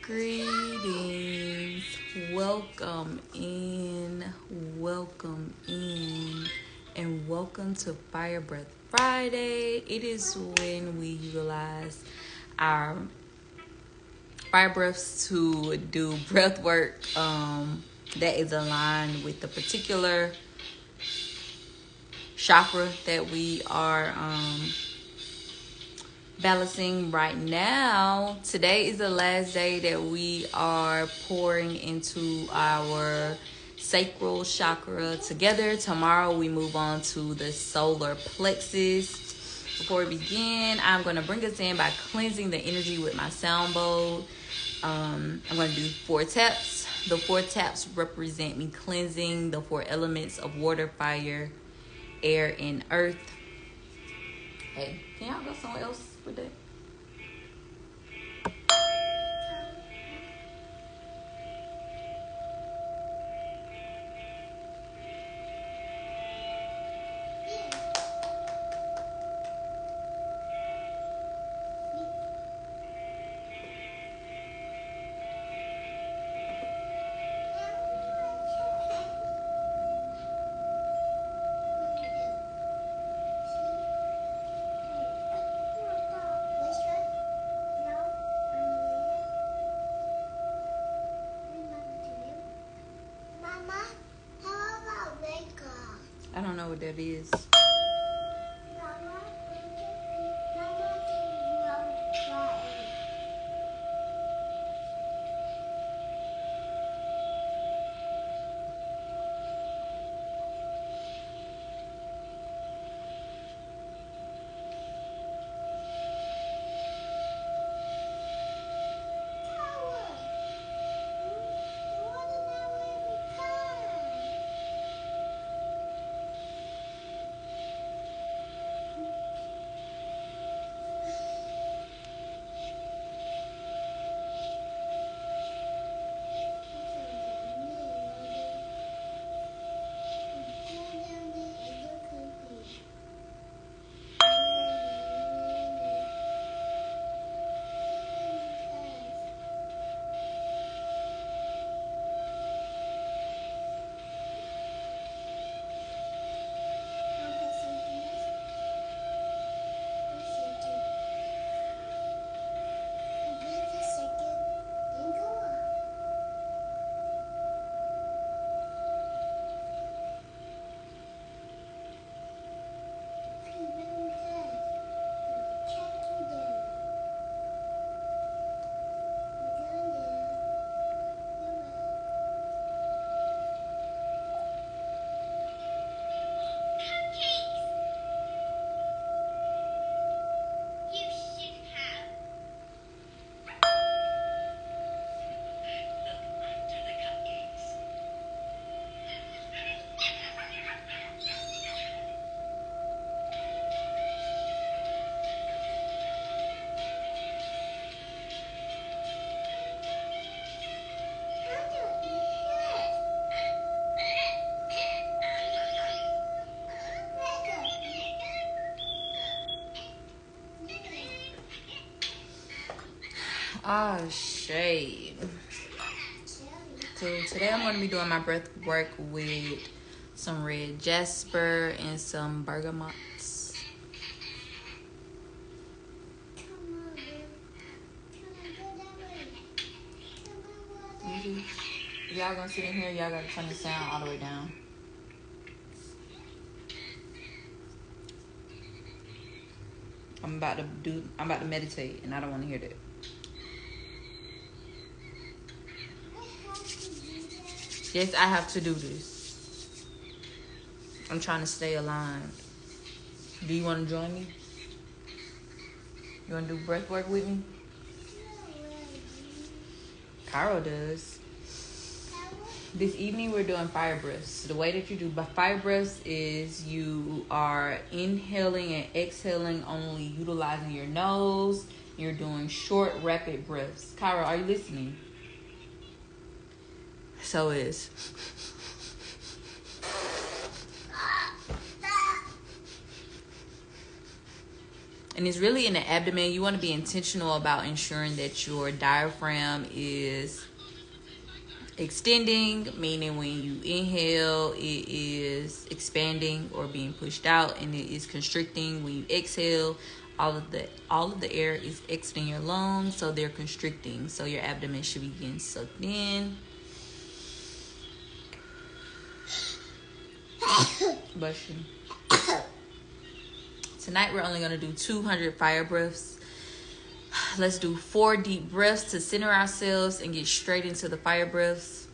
Greetings. Welcome in, and welcome to Fire Breath Friday. It is when we utilize our fire breaths to do breath work that is aligned with the particular chakra that we are balancing right now. Today is the last day that we are pouring into our sacral chakra together. Tomorrow we move on to the solar plexus. Before we begin, I'm going to bring us in by cleansing the energy with my sound bowl. I'm going to do 4 taps. The 4 taps represent me cleansing the 4 elements of water, fire, air, and earth. Hey, can y'all go somewhere else with that? I don't know what that is. Shade. So today I'm going to be doing my breath work with some red jasper and some bergamots. If y'all gonna sit in here, y'all gotta turn the sound all the way down. I'm about to meditate, and I don't want to hear that. Yes, I have to do this. I'm trying to stay aligned. Do you want to join me? You want to do breath work with me? Caro does. This evening we're doing fire breaths. The way that you do fire breaths is you are inhaling and exhaling, only utilizing your nose. You're doing short, rapid breaths. Caro, are you listening? So is. And it's really in the abdomen. You want to be intentional about ensuring that your diaphragm is extending, meaning when you inhale, it is expanding or being pushed out, and it is constricting when you exhale. All of the air is exiting your lungs, so they're constricting. So your abdomen should be getting sucked in. Bless you. Tonight we're only going to do 200 fire breaths. Let's do 4 deep breaths to center ourselves and get straight into the fire breaths.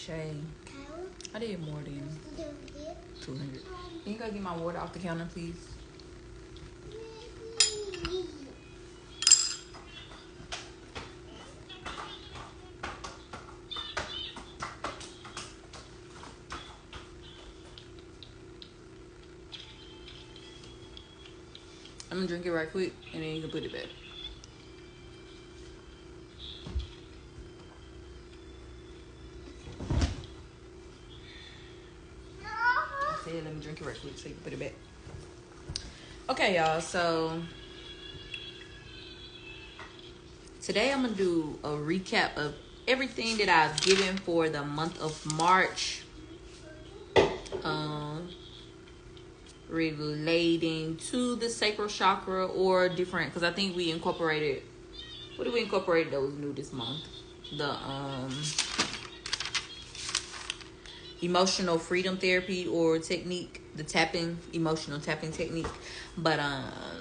Shay, I did more than 200. Can you go get my water off the counter, please? I'm gonna drink it right quick and then you can put it back. I said let me drink it right quick so you can put it back. Okay, y'all, so today I'm gonna do a recap of everything that I've given for the month of March. Relating to the sacral chakra or different, because I think we incorporated, what did we incorporate that was new this month? The emotional freedom therapy or technique, the tapping, emotional tapping technique. But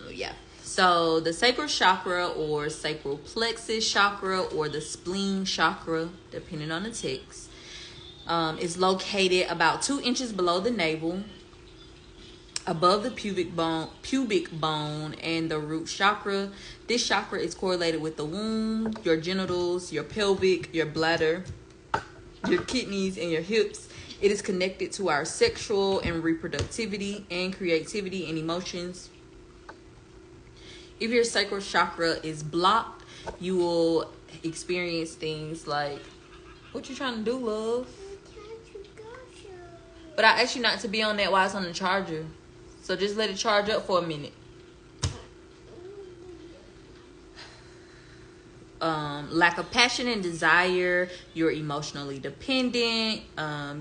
yeah, so the sacral chakra or sacral plexus chakra or the spleen chakra, depending on the text, is located about 2 inches below the navel, above the pubic bone and the root chakra. This chakra is correlated with the womb, your genitals, your pelvic, your bladder, your kidneys, and your hips. It is connected to our sexual and reproductivity and creativity and emotions. If your sacral chakra is blocked, you will experience things like, what you trying to do, love? But I asked you not to be on that while it's on the charger. So just let it charge up for a minute. Lack of passion and desire. You're emotionally dependent.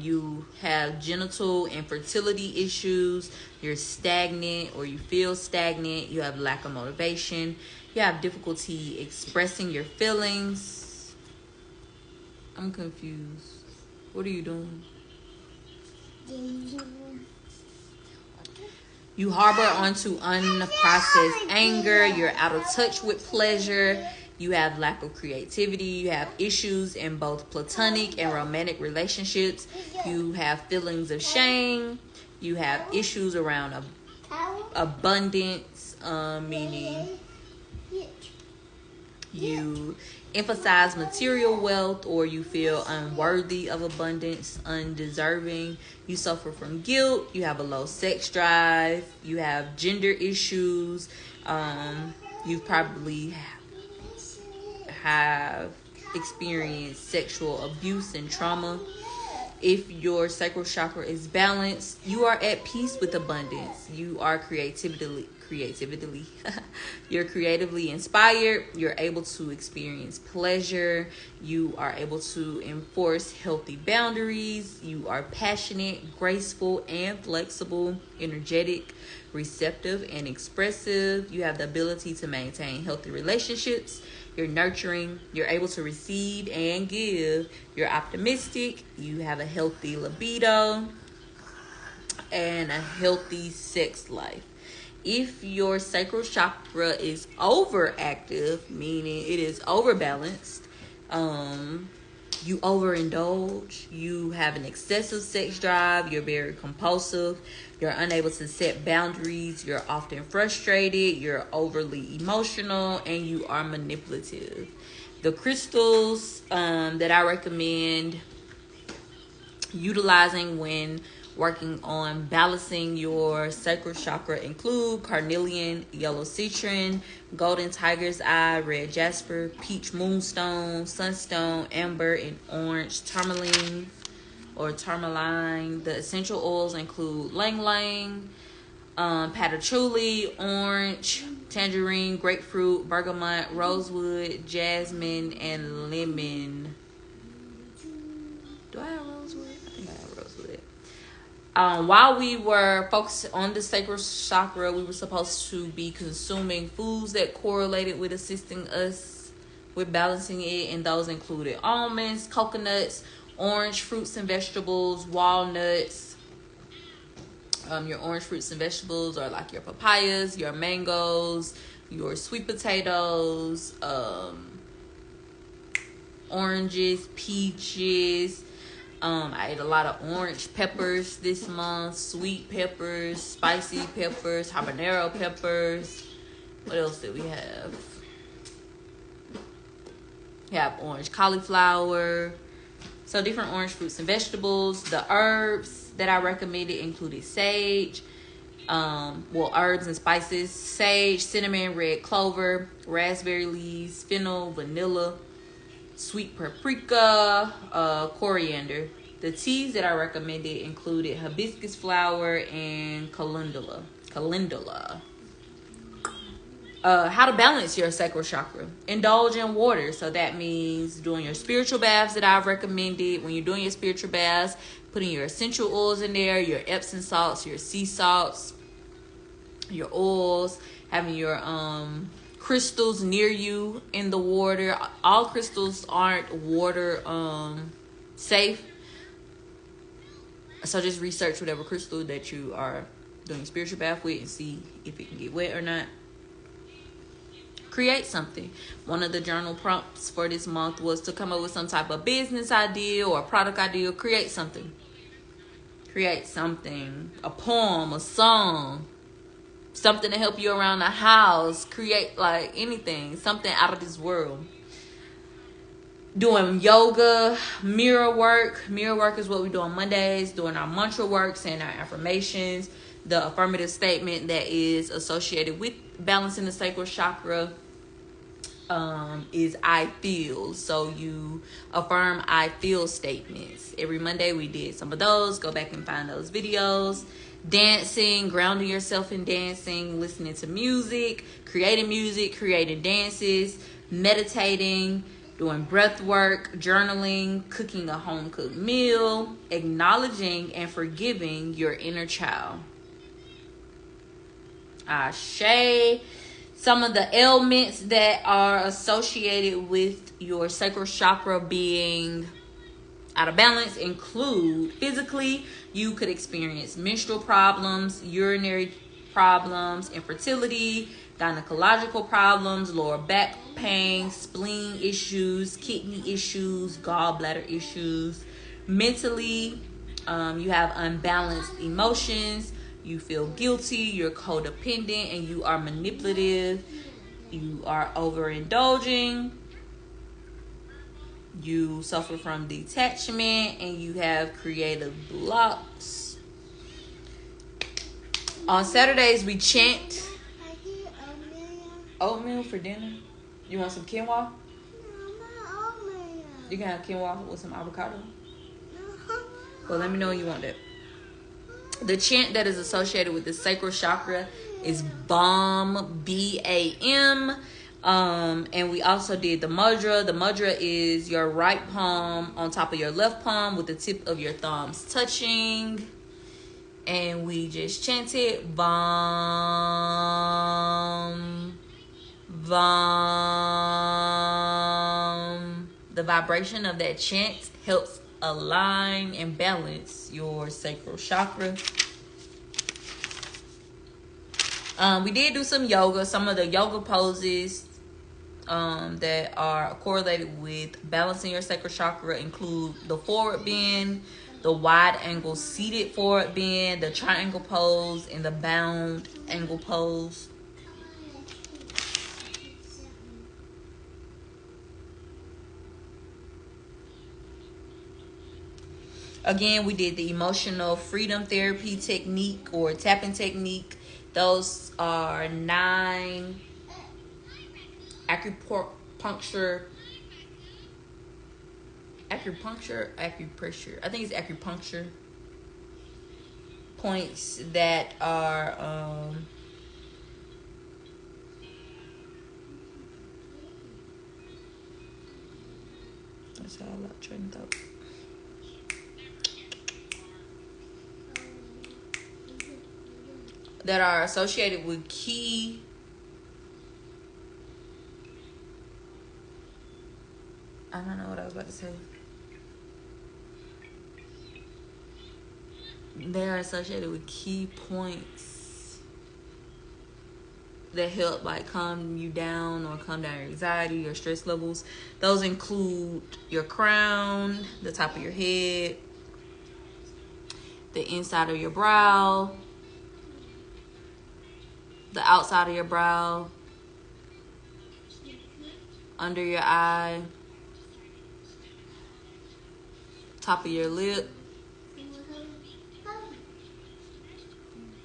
You have genital and fertility issues. You're stagnant or you feel stagnant. You have lack of motivation. You have difficulty expressing your feelings. I'm confused. What are you doing? You harbor onto unprocessed anger. You're out of touch with pleasure. You have lack of creativity. You have issues in both platonic and romantic relationships. You have feelings of shame. You have issues around abundance, meaning you emphasize material wealth, or you feel unworthy of abundance, undeserving. You suffer from guilt. You have a low sex drive. You have gender issues. You probably have experienced sexual abuse and trauma. If your sacral chakra is balanced, you are at peace with abundance. You are you're creatively inspired. You're able to experience pleasure. You are able to enforce healthy boundaries. You are passionate, graceful, and flexible, energetic, receptive, and expressive. You have the ability to maintain healthy relationships. You're nurturing. You're able to receive and give. You're optimistic. You have a healthy libido and a healthy sex life. If your sacral chakra is overactive, meaning it is overbalanced, you overindulge, you have an excessive sex drive, you're very compulsive, you're unable to set boundaries, you're often frustrated, you're overly emotional, and you are manipulative. The crystals that I recommend utilizing when working on balancing your sacral chakra include carnelian, yellow citron, golden tiger's eye, red jasper, peach moonstone, sunstone, amber, and orange tourmaline or tourmaline. The essential oils include ylang ylang, patchouli, orange, tangerine, grapefruit, bergamot, rosewood, jasmine, and lemon. Do I have rosewood? I think I have rosewood. While we were focused on the sacral chakra, we were supposed to be consuming foods that correlated with assisting us with balancing it, and those included almonds, coconuts, orange fruits and vegetables, walnuts. Your orange fruits and vegetables are like your papayas, your mangoes, your sweet potatoes, oranges, peaches, I ate a lot of orange peppers this month, sweet peppers, spicy peppers, habanero peppers. What else did we have? We have orange cauliflower. So different orange fruits and vegetables. The herbs that I recommended included sage, herbs and spices: sage, cinnamon, red clover, raspberry leaves, fennel, vanilla, sweet paprika, coriander. The teas that I recommended included hibiscus flower and calendula. How to balance your sacral chakra. Indulge in water. So that means doing your spiritual baths that I've recommended. When you're doing your spiritual baths, putting your essential oils in there, your Epsom salts, your sea salts, your oils, having your crystals near you in the water. All crystals aren't water safe. So just research whatever crystal that you are doing a spiritual bath with and see if it can get wet or not. Create something. One of the journal prompts for this month was to come up with some type of business idea or a product idea. Create something. Create something. A poem, a song, something to help you around the house. Create like anything, something out of this world. Doing yoga, mirror work. Mirror work is what we do on Mondays. Doing our mantra work, saying our affirmations. The affirmative statement that is associated with balancing the sacral chakra is I feel. So you affirm I feel statements. Every Monday we did some of those. Go back and find those videos. Dancing, grounding yourself in dancing, listening to music, creating dances, meditating, doing breath work, journaling, cooking a home-cooked meal, acknowledging and forgiving your inner child. Ashe. Some of the ailments that are associated with your sacral chakra being out of balance include: physically, you could experience menstrual problems, urinary problems, infertility, gynecological problems, lower back pain, spleen issues, kidney issues, gallbladder issues. Mentally, you have unbalanced emotions. You feel guilty, you're codependent, and you are manipulative. You are overindulging. You suffer from detachment, and you have creative blocks. On Saturdays, we chant. Oatmeal for dinner? You want some quinoa? You can have quinoa with some avocado. Well, let me know when you want that. The chant that is associated with the sacral chakra is BAM, B-A-M. And we also did the mudra. The mudra is your right palm on top of your left palm with the tip of your thumbs touching. And we just chanted BAM, BAM. The vibration of that chant helps align and balance your sacral chakra. We did do some yoga. Some of the yoga poses that are correlated with balancing your sacral chakra include the forward bend, the wide angle seated forward bend, the triangle pose, and the bound angle pose. Again, we did the emotional freedom therapy technique or tapping technique. Those are 9 acupressure. I think it's acupuncture points that are that's how I like train thought. That are associated with key I don't know what I was about to say. They are associated with key points that help like calm you down or calm down your anxiety, your stress levels. Those include your crown, the top of your head, the inside of your brow, the outside of your brow, under your eye, top of your lip,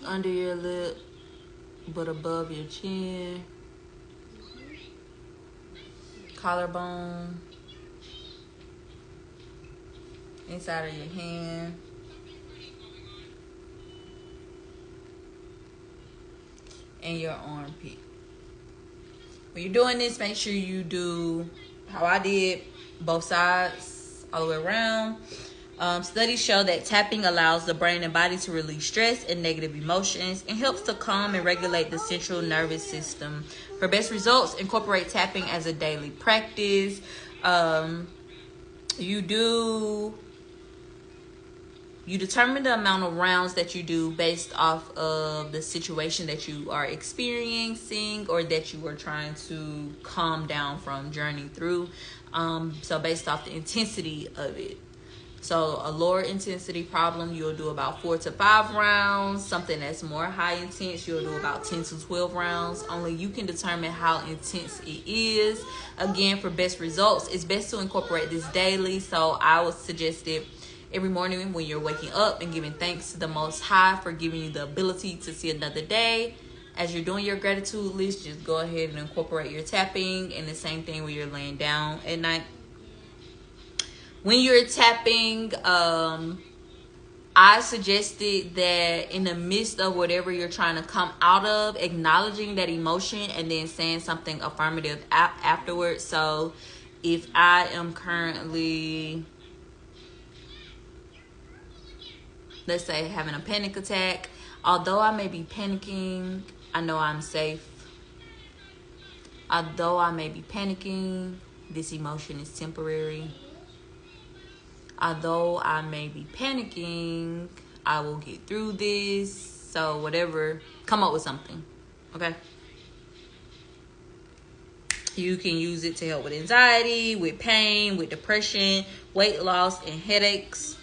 under your lip, but above your chin, collarbone, inside of your hand, and your armpit. When you're doing this, make sure you do how I did, both sides, all the way around. Studies show that tapping allows the brain and body to release stress and negative emotions and helps to calm and regulate the central nervous system. For best results, incorporate tapping as a daily practice. You determine the amount of rounds that you do based off of the situation that you are experiencing or that you are trying to calm down from, journey through. So based off the intensity of it. So a lower intensity problem, you'll do about 4 to 5 rounds. Something that's more high intense, you'll do about 10 to 12 rounds. Only you can determine how intense it is. Again, for best results, it's best to incorporate this daily. So I would suggest it every morning when you're waking up and giving thanks to the Most High for giving you the ability to see another day. As you're doing your gratitude list, just go ahead and incorporate your tapping. And the same thing when you're laying down at night. When you're tapping, I suggested that in the midst of whatever you're trying to come out of, acknowledging that emotion and then saying something affirmative afterwards. So if I am currently, let's say, having a panic attack, although I may be panicking, I know I'm safe. Although I may be panicking, this emotion is temporary. Although I may be panicking, I will get through this. So whatever, come up with something, okay? You can use it to help with anxiety, with pain, with depression, weight loss, and headaches.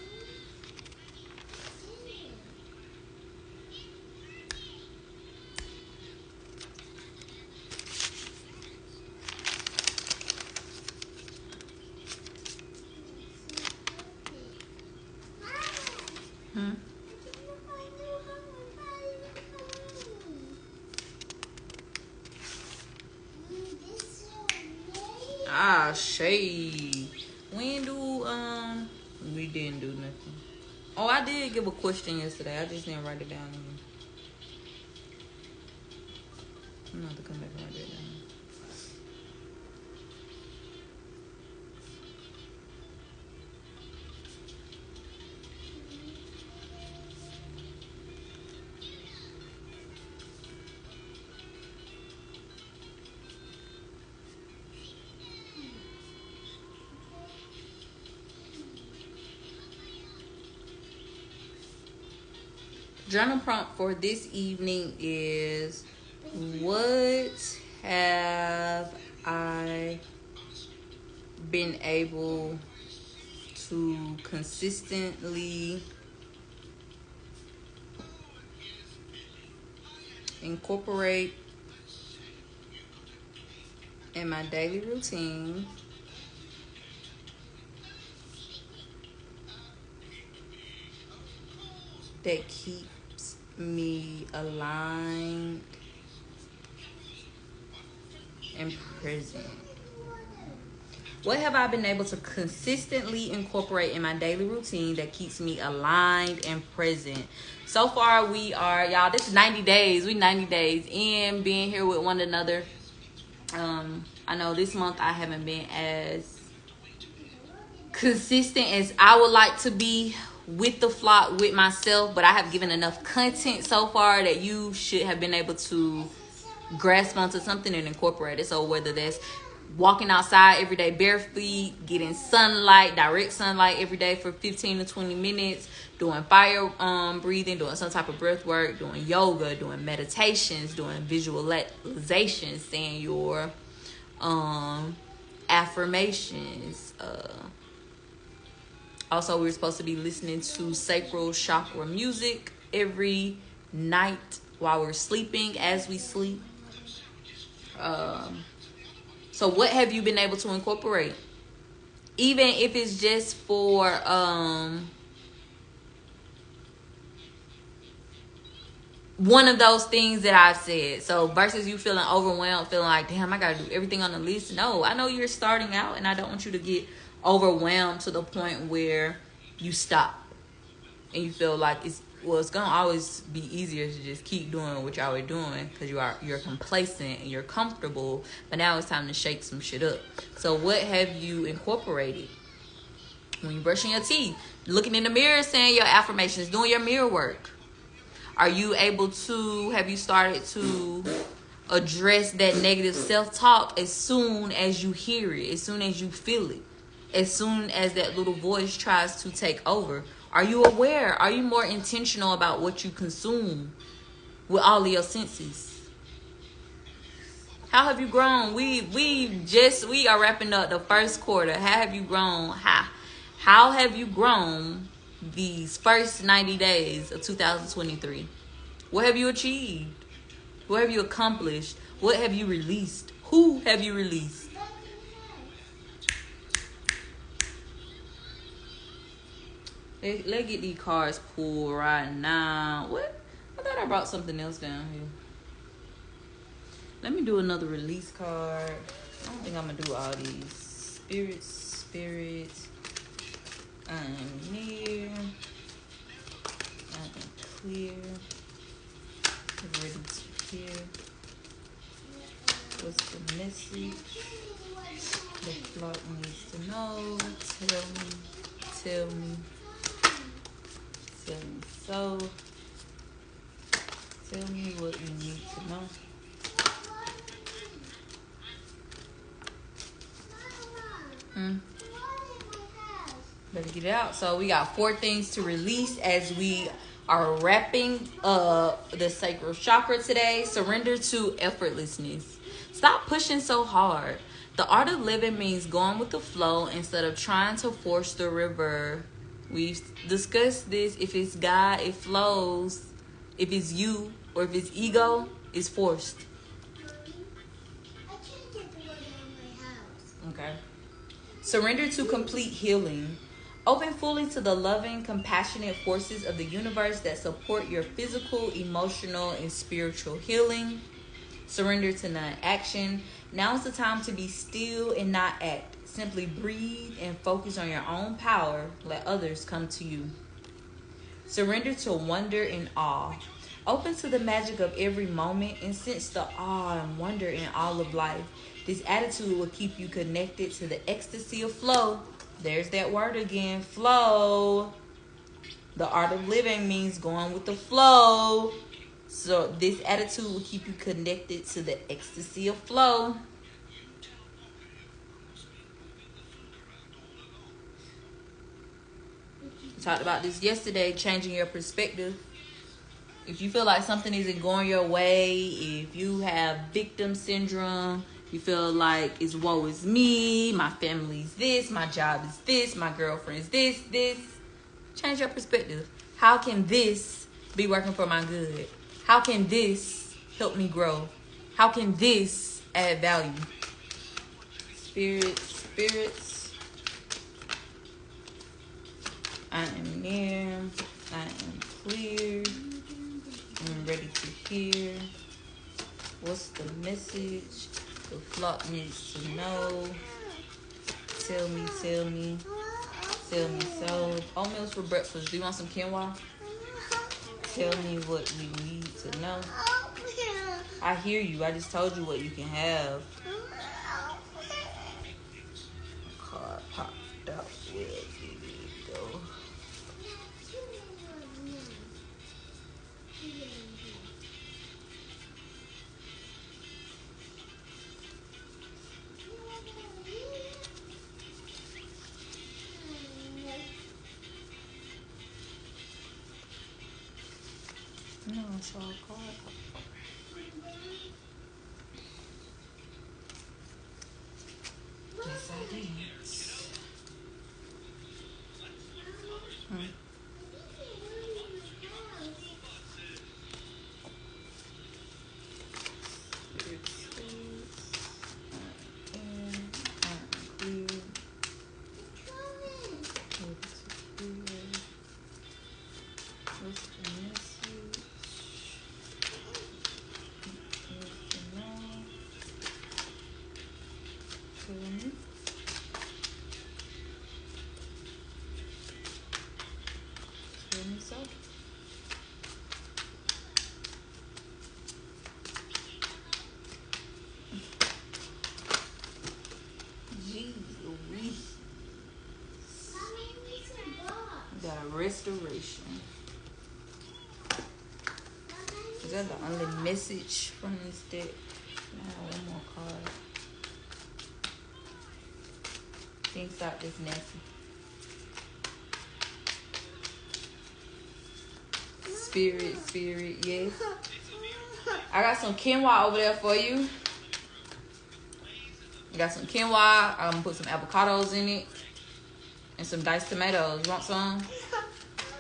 Shade. When do we didn't do nothing. Oh, I did give a question yesterday. I just didn't write it down. I'm gonna have to come back and write it down. Journal prompt for this evening is, what have I been able to consistently incorporate in my daily routine that keeps me aligned and present? What have I been able to consistently incorporate in my daily routine that keeps me aligned and present? So far, we are, y'all, this is 90 days. We 90 days in being here with one another. I know this month I haven't been as consistent as I would like to be with the flock, with myself, but I have given enough content so far that you should have been able to grasp onto something and incorporate it. So whether that's walking outside every day bare feet, getting sunlight, direct sunlight every day for 15 to 20 minutes, doing fire breathing, doing some type of breath work, doing yoga, doing meditations, doing visualizations, saying your affirmations, Also, we're supposed to be listening to sacral chakra music every night while we're sleeping, as we sleep. So what have you been able to incorporate? Even if it's just for one of those things that I've said. So versus you feeling overwhelmed, feeling like, damn, I gotta do everything on the list. No, I know you're starting out, and I don't want you to get overwhelmed to the point where you stop and you feel like it's gonna always be easier to just keep doing what y'all are doing because you're complacent and you're comfortable. But now it's time to shake some shit up. So what have you incorporated? When you're brushing your teeth, looking in the mirror, saying your affirmations, doing your mirror work. Are you able to, have you started to address that negative self-talk as soon as you hear it, as soon as you feel it, as soon as that little voice tries to take over? Are you aware? Are you more intentional about what you consume with all of your senses? How have you grown? We are wrapping up the first quarter. How have you grown? How have you grown these first 90 days of 2023? What have you achieved? What have you accomplished? What have you released? Who have you released? Let's get these cards pulled right now. What? I thought I brought something else down here. Let me do another release card. I don't think I'm going to do all these. Spirit. I am near. I am clear. Ready to hear. What's the message? The flock needs to know. Tell me so. Tell me what you need to know. Better get it out. So we got 4 things to release as we are wrapping up the sacral chakra today. Surrender to effortlessness. Stop pushing so hard. The art of living means going with the flow instead of trying to force the river. We've discussed this. If it's God, it flows. If it's you or if it's ego, it's forced. Okay. Surrender to complete healing. Open fully to the loving, compassionate forces of the universe that support your physical, emotional, and spiritual healing. Surrender to non-action. Now is the time to be still and not act. Simply breathe and focus on your own power. Let others come to you. Surrender to wonder and awe. Open to the magic of every moment and sense the awe and wonder in all of life. This attitude will keep you connected to the ecstasy of flow. There's that word again, flow. The art of living means going with the flow. So this attitude will keep you connected to the ecstasy of flow. We talked about this yesterday, changing your perspective. If you feel like something isn't going your way, if you have victim syndrome, you feel like it's woe is me, my family's this, my job is this, my girlfriend's this. Change your perspective. How can this be working for my good? How can this help me grow? How can this add value? Spirits. I am near. I am clear. I'm ready to hear. What's the message? The flock needs to know. Tell me so. Oatmeal's for breakfast. Do you want some quinoa? Tell me what we need to know. I hear you. I just told you what you can have. Card popped out. Where did it go? No, I saw a card. Yes, I did. Tell me. Tell me so. Jeez Louise. We got a restoration. Is that the only message from this deck? I have one more card. Thinks out this nasty. Spirit, yes. I got some quinoa over there for you. I got some quinoa. I'm gonna put some avocados in it. And some diced tomatoes. Want some?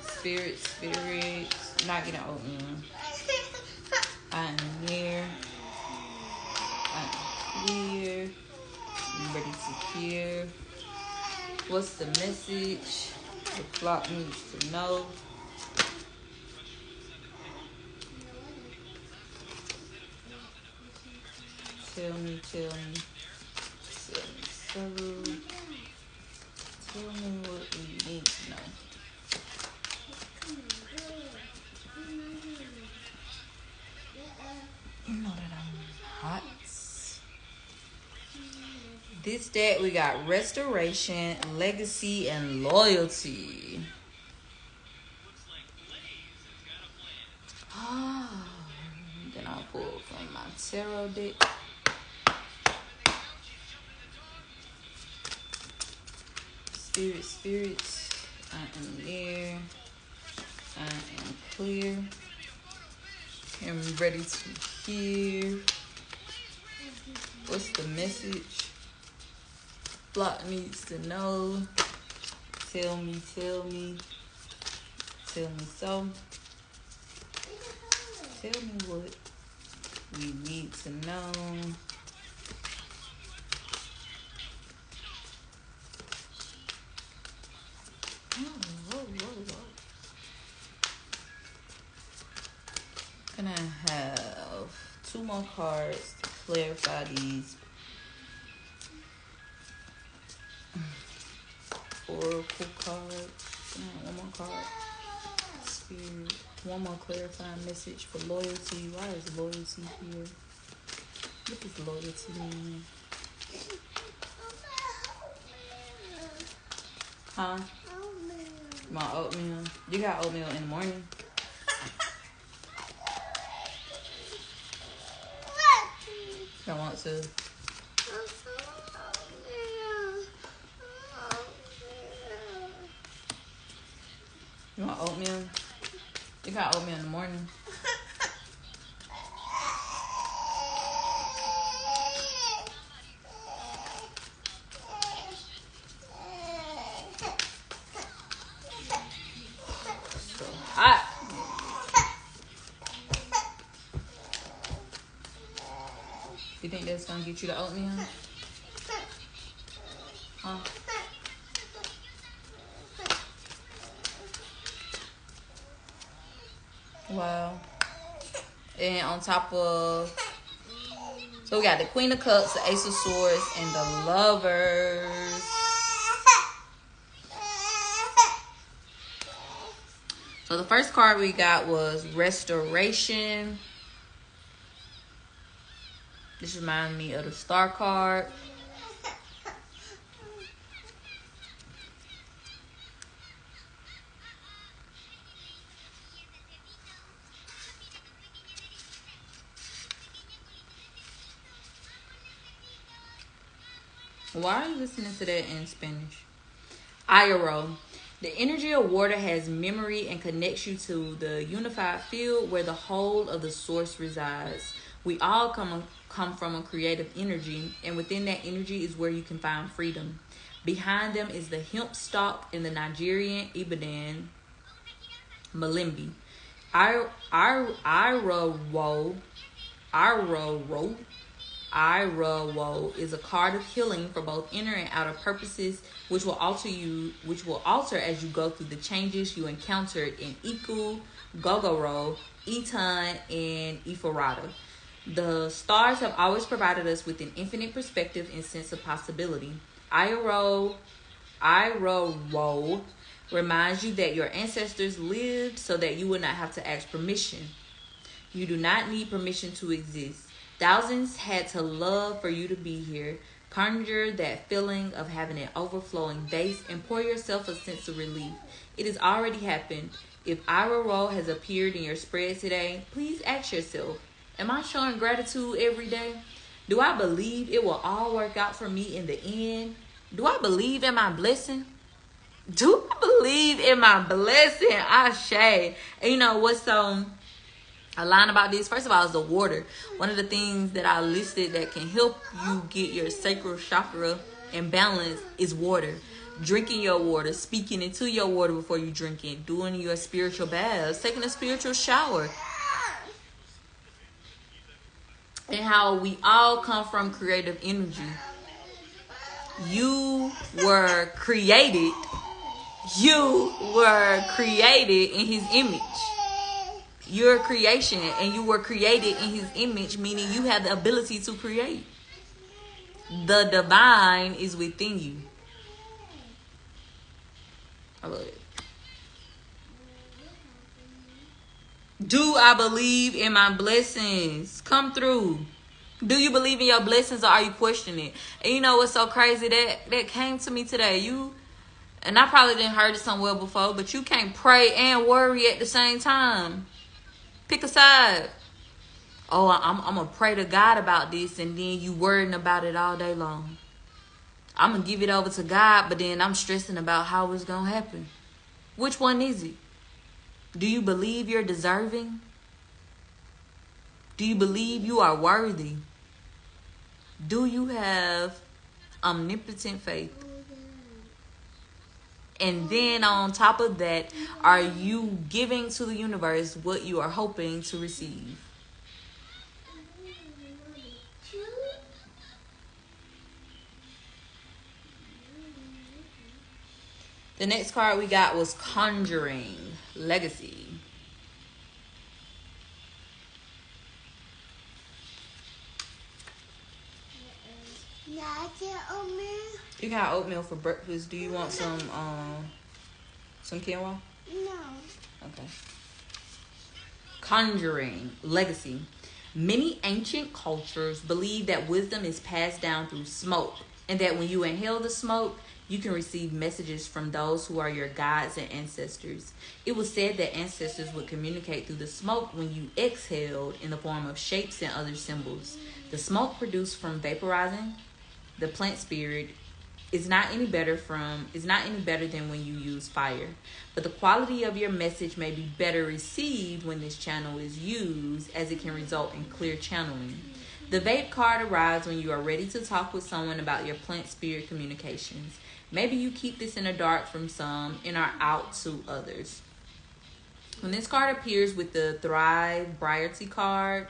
Spirit. Not getting oatmeal. I am here. I am clear. I'm ready to hear. What's the message the flock needs to know? Tell me. So, tell me what we need to know. You know that I'm hot. This deck, we got restoration, legacy, and loyalty. Then I'll pull from my tarot deck. Spirits, I am near. I am clear. I'm ready to hear. What's the message? Flock needs to know. Tell me so. Tell me what we need to know. Whoa. Can I have 2 more cards to clarify these? Oracle cards. Can I have 1 more card? Spirit. 1 more clarifying message for loyalty. Why is loyalty here? What does loyalty mean? Huh? My oatmeal. You got oatmeal in the morning? I want to. You want oatmeal? You got oatmeal in the morning. So hot. You think that's gonna get you the oatmeal? Huh? Wow. And on top of, so we got the Queen of Cups, the Ace of Swords, and the Lovers. So the first card we got was Restoration. This reminds me of the Star card. Why are you listening to that in Spanish? Iero. The energy of water has memory and connects you to the unified field where the whole of the source resides. We all come from a creative energy, and within that energy is where you can find freedom. Behind them is the hemp stalk in the Nigerian Ibadan Malimbi. Irowo is a card of healing for both inner and outer purposes, which will alter as you go through the changes you encountered in Iku, Gogoro, Eton, and Ifarada. The stars have always provided us with an infinite perspective and sense of possibility. Iro reminds you that your ancestors lived so that you would not have to ask permission. You do not need permission to exist. Thousands had to love for you to be here. Conjure that feeling of having an overflowing vase and pour yourself a sense of relief. It has already happened. If Iro has appeared in your spread today, please ask yourself, am I showing gratitude every day? Do I believe it will all work out for me in the end? Do I believe in my blessing? Do I believe in my blessing? Ashe. And you know what's so a line about this? First of all, is the water. One of the things that I listed that can help you get your sacral chakra in balance is water. Drinking your water, speaking into your water before you drink it, doing your spiritual baths, taking a spiritual shower. And how we all come from creative energy. You were created in his image. You're a creation, and you were created in his image, meaning you have the ability to create. The divine is within you. I love it. Do I believe in my blessings? Come through. Do you believe in your blessings, or are you questioning it? And you know what's so crazy? That came to me today. And I probably didn't heard it somewhere before, but you can't pray and worry at the same time. Pick a side. Oh, I'm going to pray to God about this, and then you worrying about it all day long. I'm going to give it over to God, but then I'm stressing about how it's going to happen. Which one is it? Do you believe you're deserving? Do you believe you are worthy? Do you have omnipotent faith? And then on top of that, are you giving to the universe what you are hoping to receive? The next card we got was Conjuring Legacy. You got oatmeal for breakfast. Do you want some quinoa? No. Okay. Conjuring Legacy. Many ancient cultures believe that wisdom is passed down through smoke, and that when you inhale the smoke, you can receive messages from those who are your guides and ancestors. It was said that ancestors would communicate through the smoke when you exhaled in the form of shapes and other symbols. The smoke produced from vaporizing the plant spirit is not any better than when you use fire. But the quality of your message may be better received when this channel is used, as it can result in clear channeling. The vape card arrives when you are ready to talk with someone about your plant spirit communications. Maybe you keep this in the dark from some and are out to others. When this card appears with the Thrive Briarty card,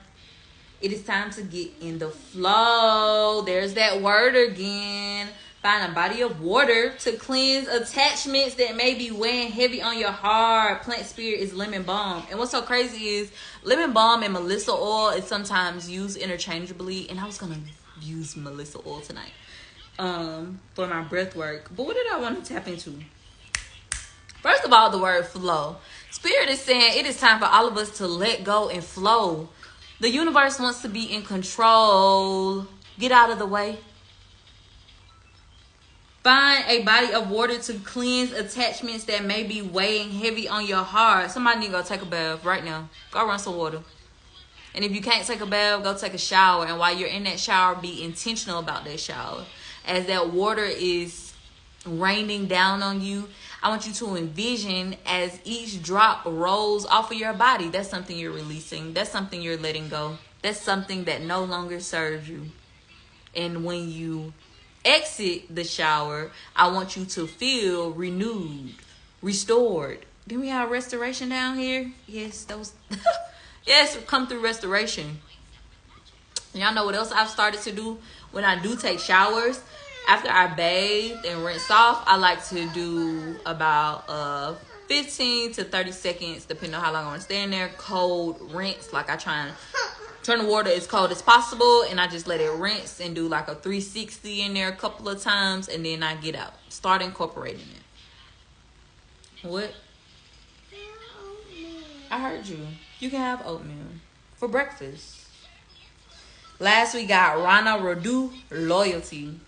it is time to get in the flow. There's that word again. Find a body of water to cleanse attachments that may be weighing heavy on your heart. Plant spirit is lemon balm. And what's so crazy is lemon balm and Melissa oil is sometimes used interchangeably. And I was going to use Melissa oil tonight for my breath work. But what did I want to tap into? First of all, the word flow. Spirit is saying it is time for all of us to let go and flow. The universe wants to be in control. Get out of the way. Find a body of water to cleanse attachments that may be weighing heavy on your heart. Somebody need to go take a bath right now. Go run some water. And if you can't take a bath, go take a shower. And while you're in that shower, be intentional about that shower. As that water is raining down on you, I want you to envision as each drop rolls off of your body. That's something you're releasing. That's something you're letting go. That's something that no longer serves you. And when you exit the shower, I want you to feel renewed, restored. Then we have restoration down here. Yes, those. Yes, come through restoration. Y'all know what else I've started to do when I do take showers? After I bathe and rinse off, I like to do about 15 to 30 seconds, depending on how long I want to stay in there. Cold rinse, like I try and Turn the water as cold as possible, and I just let it rinse and do like a 360 in there a couple of times, and then I get out. Start incorporating it. What? I heard you. You can have oatmeal for breakfast. Last we got Rana Rodu Loyalty.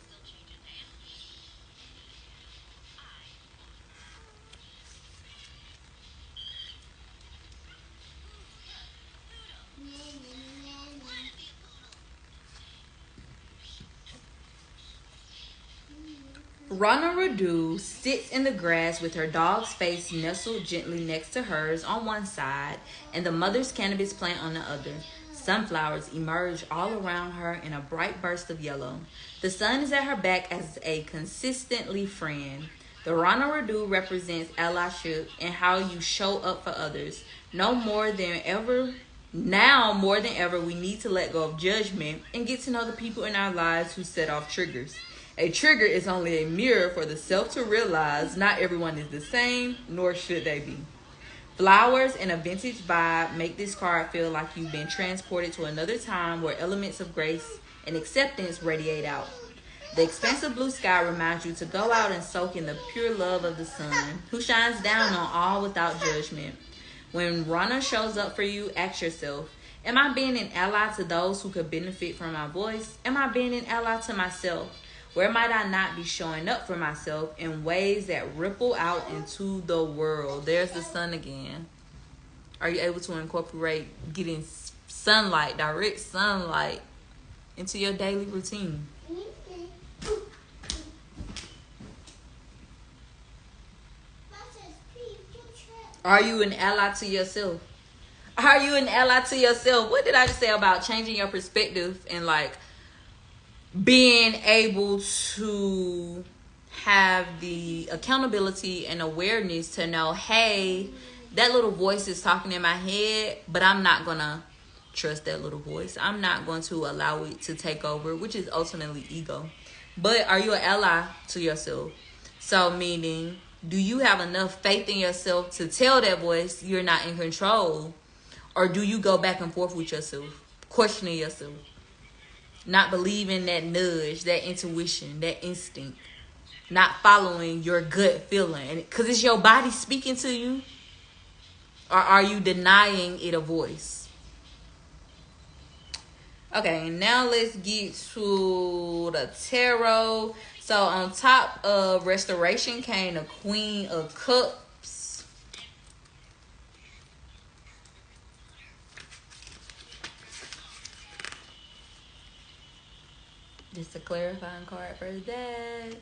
Rana Radu sits in the grass with her dog's face nestled gently next to hers on one side and the mother's cannabis plant on the other. Sunflowers emerge all around her in a bright burst of yellow. The sun is at her back as a consistently friend. The Rana Radu represents allyship and how you show up for others. Now more than ever, we need to let go of judgment and get to know the people in our lives who set off triggers. A trigger is only a mirror for the self to realize not everyone is the same, nor should they be. Flowers and a vintage vibe make this card feel like you've been transported to another time where elements of grace and acceptance radiate out. The expansive blue sky reminds you to go out and soak in the pure love of the sun, who shines down on all without judgment. When Rana shows up for you, ask yourself, am I being an ally to those who could benefit from my voice? Am I being an ally to myself? Where might I not be showing up for myself in ways that ripple out into the world? There's the sun again. Are you able to incorporate getting sunlight, direct sunlight, into your daily routine? Are you an ally to yourself? Are you an ally to yourself? What did I just say about changing your perspective and like being able to have the accountability and awareness to know, hey, that little voice is talking in my head, but I'm not going to trust that little voice. I'm not going to allow it to take over, which is ultimately ego. But are you an ally to yourself? So meaning, do you have enough faith in yourself to tell that voice you're not in control? Or do you go back and forth with yourself, questioning yourself? Not believing that nudge, that intuition, that instinct. Not following your gut feeling. Because it's your body speaking to you. Or are you denying it a voice? Okay, now let's get to the tarot. So on top of Restoration came the Queen of Cups. Just a clarifying card for that.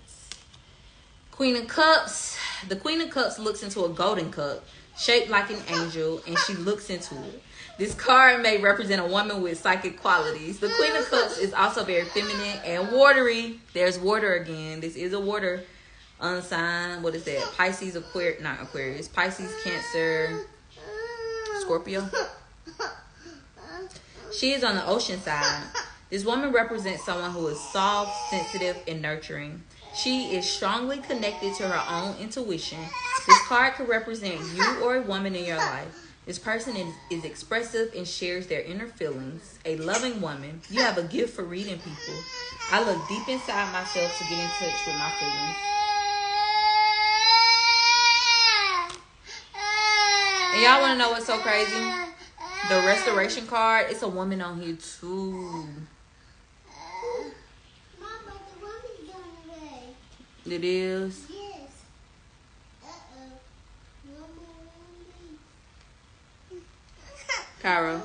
Queen of Cups. The Queen of Cups looks into a golden cup shaped like an angel, and she looks into it. This card may represent a woman with psychic qualities. The Queen of Cups is also very feminine and watery. There's water again. This is a water sign. What is that? Pisces, not Aquarius. Pisces, Cancer, Scorpio. She is on the ocean side. This woman represents someone who is soft, sensitive, and nurturing. She is strongly connected to her own intuition. This card could represent you or a woman in your life. This person is expressive and shares their inner feelings. A loving woman. You have a gift for reading people. I look deep inside myself to get in touch with my feelings. And y'all want to know what's so crazy? The Restoration card, it's a woman on here too. It is. Yes. Cairo.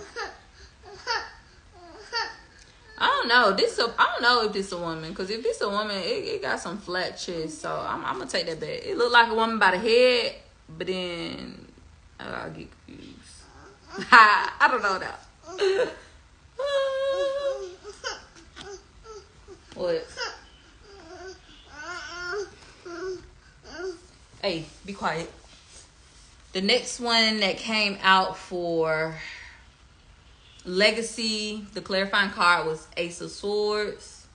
I don't know. I don't know if this a woman, because if this a woman, it got some flat chest. So I'm gonna take that back. It looked like a woman by the head, but then I get confused. I don't know now. What? Hey, be quiet. The next one that came out for Legacy, the clarifying card was Ace of Swords.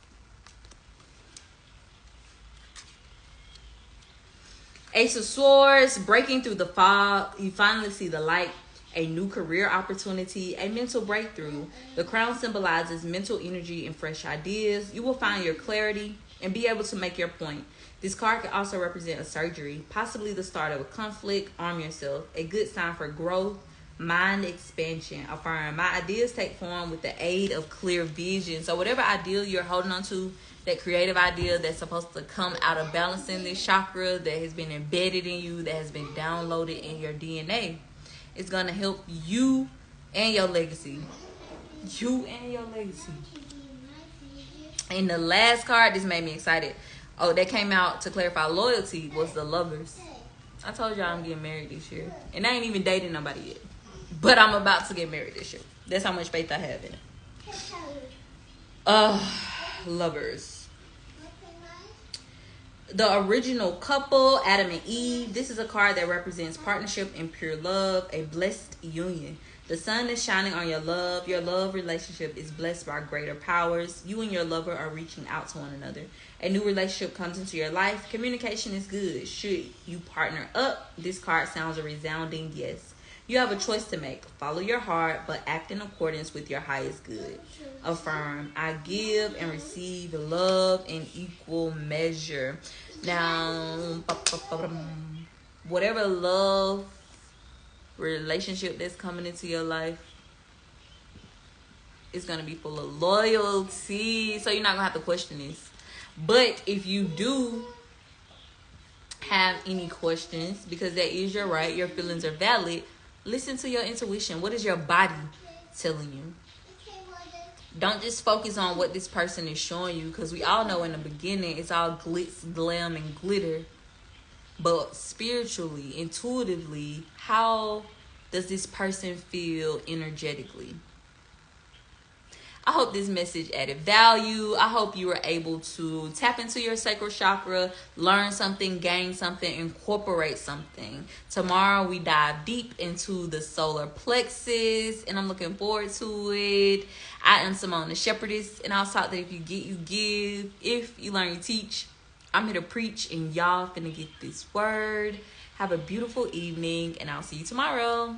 Ace of Swords, breaking through the fog. You finally see the light. a new career opportunity, a mental breakthrough. The crown symbolizes mental energy and fresh ideas. You will find your clarity and be able to make your point. This card can also represent a surgery, possibly the start of a conflict. Arm yourself. A good sign for growth, mind expansion. Affirm. My ideas take form with the aid of clear vision. So whatever ideal you're holding on to, that creative idea that's supposed to come out of balancing this chakra, that has been embedded in you, that has been downloaded in your DNA, it's going to help you and your legacy. You and your legacy. And the last card, this made me excited. Oh, that came out to clarify loyalty, was the Lovers. I told y'all I'm getting married this year. And I ain't even dating nobody yet. But I'm about to get married this year. That's how much faith I have in it. Lovers. The original couple, Adam and Eve. This is a card that represents partnership and pure love, a blessed union. The sun is shining on your love. Your love relationship is blessed by greater powers. You and your lover are reaching out to one another. A new relationship comes into your life. Communication is good. Should you partner up, this card sounds a resounding yes. You have a choice to make. Follow your heart, but act in accordance with your highest good. Affirm. I give and receive love in equal measure. Now, whatever love relationship that's coming into your life is going to be full of loyalty. So you're not going to have to question this. But if you do have any questions, because that is your right, your feelings are valid, listen to your intuition. What is your body telling you? Don't just focus on what this person is showing you, because we all know in the beginning it's all glitz, glam, and glitter. But spiritually, intuitively, how does this person feel energetically? I hope this message added value. I hope you were able to tap into your sacral chakra, learn something, gain something, incorporate something. Tomorrow we dive deep into the solar plexus, and I'm looking forward to it. I am Simone, the Shepherdess, and I was taught that if you get, you give. If you learn, you teach. I'm here to preach, and y'all finna get this word. Have a beautiful evening, and I'll see you tomorrow.